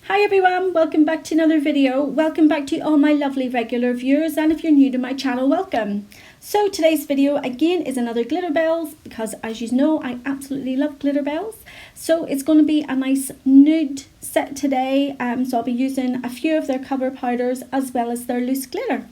Hi everyone, welcome back to another video. Welcome back to all my lovely regular viewers, and if you're new to my channel, welcome. So today's video again is another Glitterbels, because as you know I absolutely love Glitterbels. So it's going to be a nice nude set today, so I'll be using a few of their cover powders as well as their loose glitter.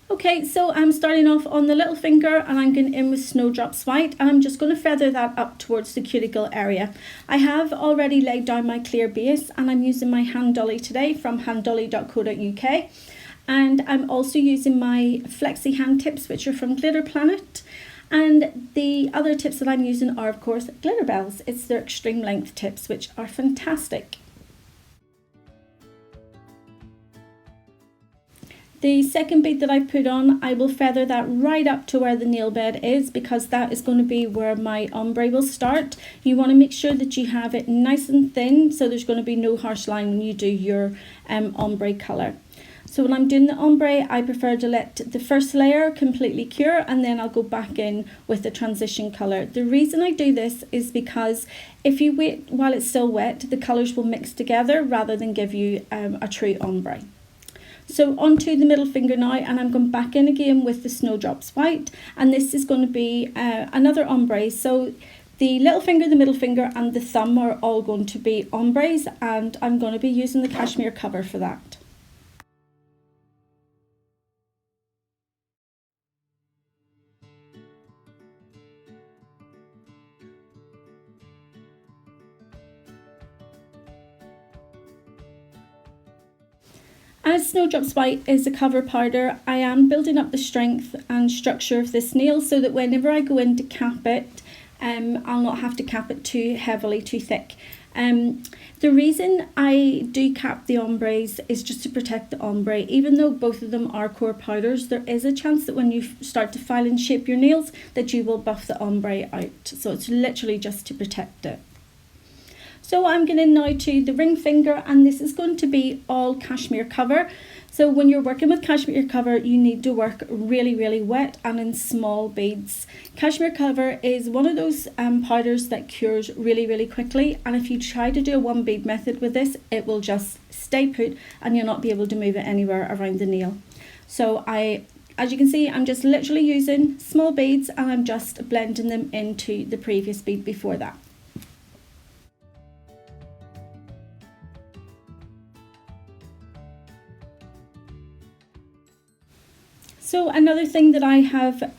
Okay, so I'm starting off on the little finger and I'm going in with Snowdrops White, and I'm just going to feather that up towards the cuticle area. I have already laid down my clear base and I'm using my Handolly today from handolly.co.uk, and I'm also using my flexi hand tips which are from Glitter Planet, and the other tips that I'm using are of course Glitterbels. It's their extreme length tips which are fantastic. The second bead that I put on, I will feather that right up to where the nail bed is, because that is going to be where my ombre will start. You want to make sure that you have it nice and thin, so there's going to be no harsh line when you do your ombre colour. So when I'm doing the ombre, I prefer to let the first layer completely cure and then I'll go back in with the transition colour. The reason I do this is because if you wait while it's still wet, the colours will mix together rather than give you a true ombre. So onto the middle finger now, and I'm going back in again with the Snowdrops White, and this is going to be another ombre. So the little finger, the middle finger and the thumb are all going to be ombres, and I'm going to be using the Cashmere cover for that. As Snowdrops White is a cover powder, I am building up the strength and structure of this nail so that whenever I go in to cap it, I'll not have to cap it too heavily, too thick. The reason I do cap the ombres is just to protect the ombre. Even though both of them are core powders, there is a chance that when you start to file and shape your nails that you will buff the ombre out. So it's literally just to protect it. So I'm going now to the ring finger, and this is going to be all cashmere cover. So when you're working with cashmere cover, you need to work really wet and in small beads. Cashmere cover is one of those powders that cures really quickly, and if you try to do a one bead method with this, it will just stay put and you'll not be able to move it anywhere around the nail. So as you can see, I'm just literally using small beads and I'm just blending them into the previous bead before that. So another thing that I have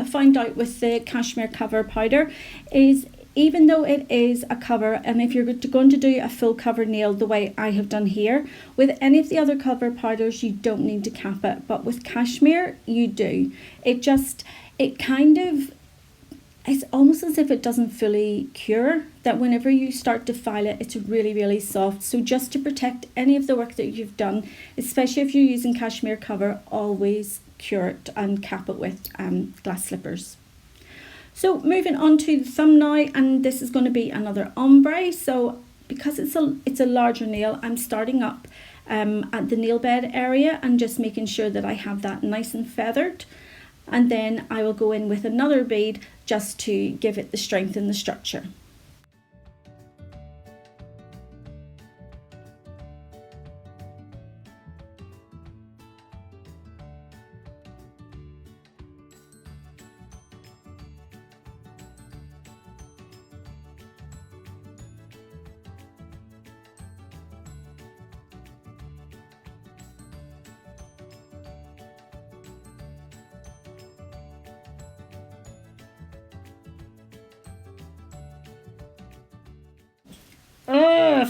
found out with the Cashmere cover powder is, even though it is a cover, and if you're going to do a full cover nail the way I have done here, with any of the other cover powders you don't need to cap it, but with Cashmere you do. It's almost as if it doesn't fully cure, that whenever you start to file it, it's really soft. So just to protect any of the work that you've done, especially if you're using Cashmere cover, always cure it and cap it with glass slippers. So moving on to the thumb now, and this is going to be another ombre. So because it's a larger nail, I'm starting up at the nail bed area and just making sure that I have that nice and feathered, and then I will go in with another bead just to give it the strength and the structure.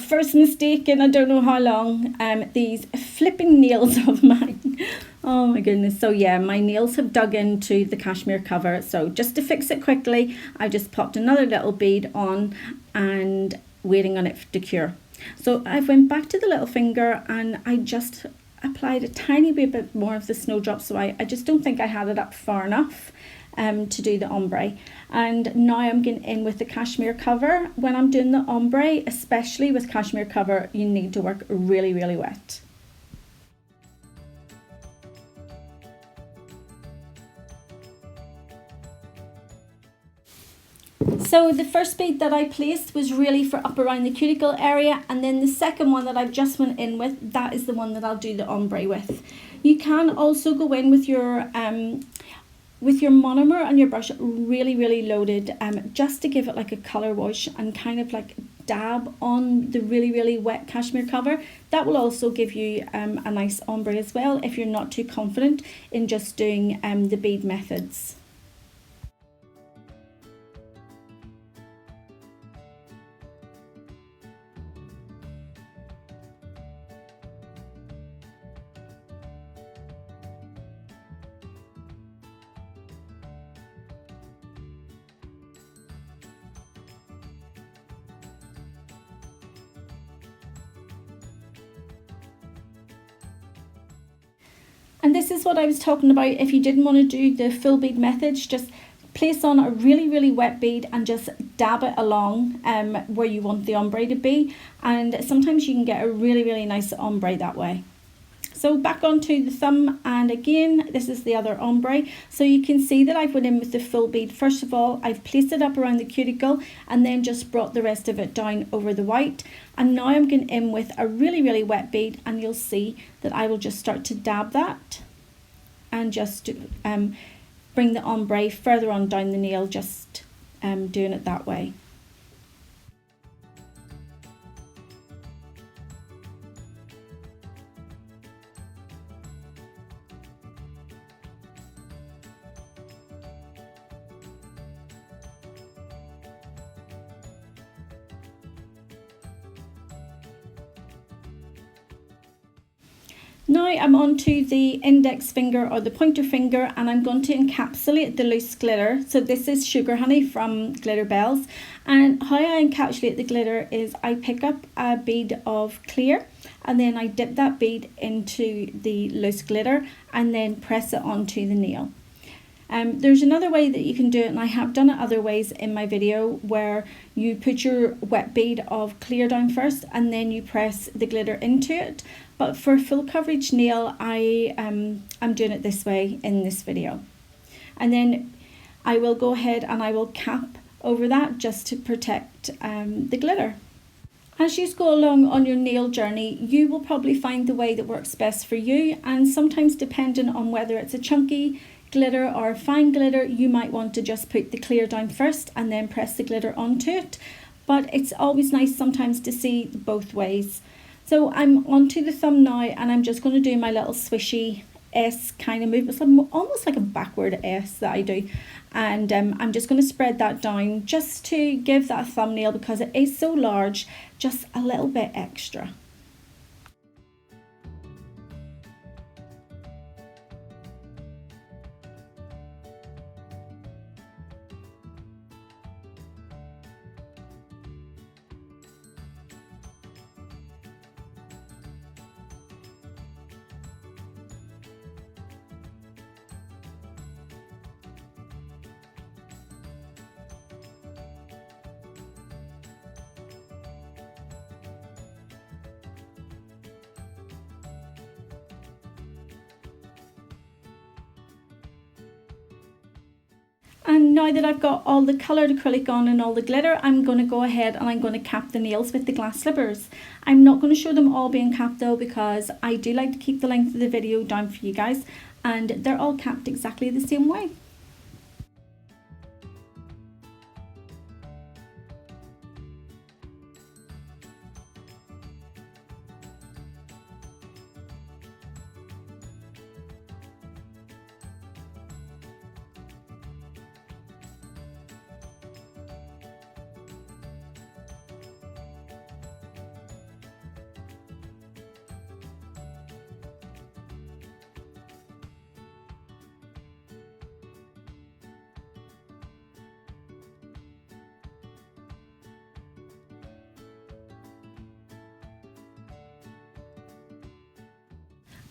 First mistake in I don't know how long. These flipping nails of mine. Oh my goodness. So yeah, my nails have dug into the Cashmere cover. So just to fix it quickly, I just popped another little bead on and waiting on it to cure. So I went back to the little finger and I just applied a tiny bit more of the Snowdrops White. I just don't think I had it up far enough to do the ombre, and now I'm getting in with the Cashmere cover. When I'm doing the ombre, especially with Cashmere cover, you need to work really wet. So the first bead that I placed was really for up around the cuticle area, and then the second one that I've just went in with, that is the one that I'll do the ombre with. You can also go in with your monomer on your brush really loaded, just to give it like a colour wash and kind of like dab on the really wet cashmere cover. That will also give you a nice ombre as well if you're not too confident in just doing the bead methods. And this is what I was talking about. If you didn't want to do the full bead methods, just place on a really wet bead and just dab it along where you want the ombre to be. And sometimes you can get a really nice ombre that way. So back onto the thumb, and again, this is the other ombre. So you can see that I've went in with the full bead. First of all, I've placed it up around the cuticle and then just brought the rest of it down over the white. And now I'm going in with a really wet bead, and you'll see that I will just start to dab that and just bring the ombre further on down the nail, just doing it that way. Now I'm on to the index finger or the pointer finger, and I'm going to encapsulate the loose glitter. So this is Sugar Honey from Glitterbels, and how I encapsulate the glitter is I pick up a bead of clear and then I dip that bead into the loose glitter and then press it onto the nail. There's another way that you can do it, and I have done it other ways in my video, where you put your wet bead of clear down first and then you press the glitter into it. But for full coverage nail, I'm doing it this way in this video. And then I will go ahead and I will cap over that just to protect the glitter. As you go along on your nail journey, you will probably find the way that works best for you, and sometimes depending on whether it's a chunky glitter or fine glitter, you might want to just put the clear down first and then press the glitter onto it. But it's always nice sometimes to see both ways. So I'm onto the thumb now, and I'm just going to do my little swishy S kind of move. It's almost like a backward S that I do. And I'm just going to spread that down just to give that thumbnail, because it is so large, just a little bit extra. And now that I've got all the coloured acrylic on and all the glitter, I'm going to go ahead and I'm going to cap the nails with the glass slippers. I'm not going to show them all being capped though, because I do like to keep the length of the video down for you guys, and they're all capped exactly the same way.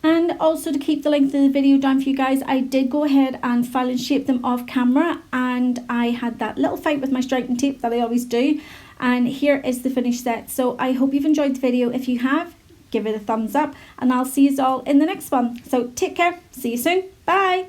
And also, to keep the length of the video down for you guys, I did go ahead and file and shape them off camera, and I had that little fight with my striking tape that I always do. And here is the finished set. So I hope you've enjoyed the video. If you have, give it a thumbs up, and I'll see you all in the next one. So take care, see you soon, bye.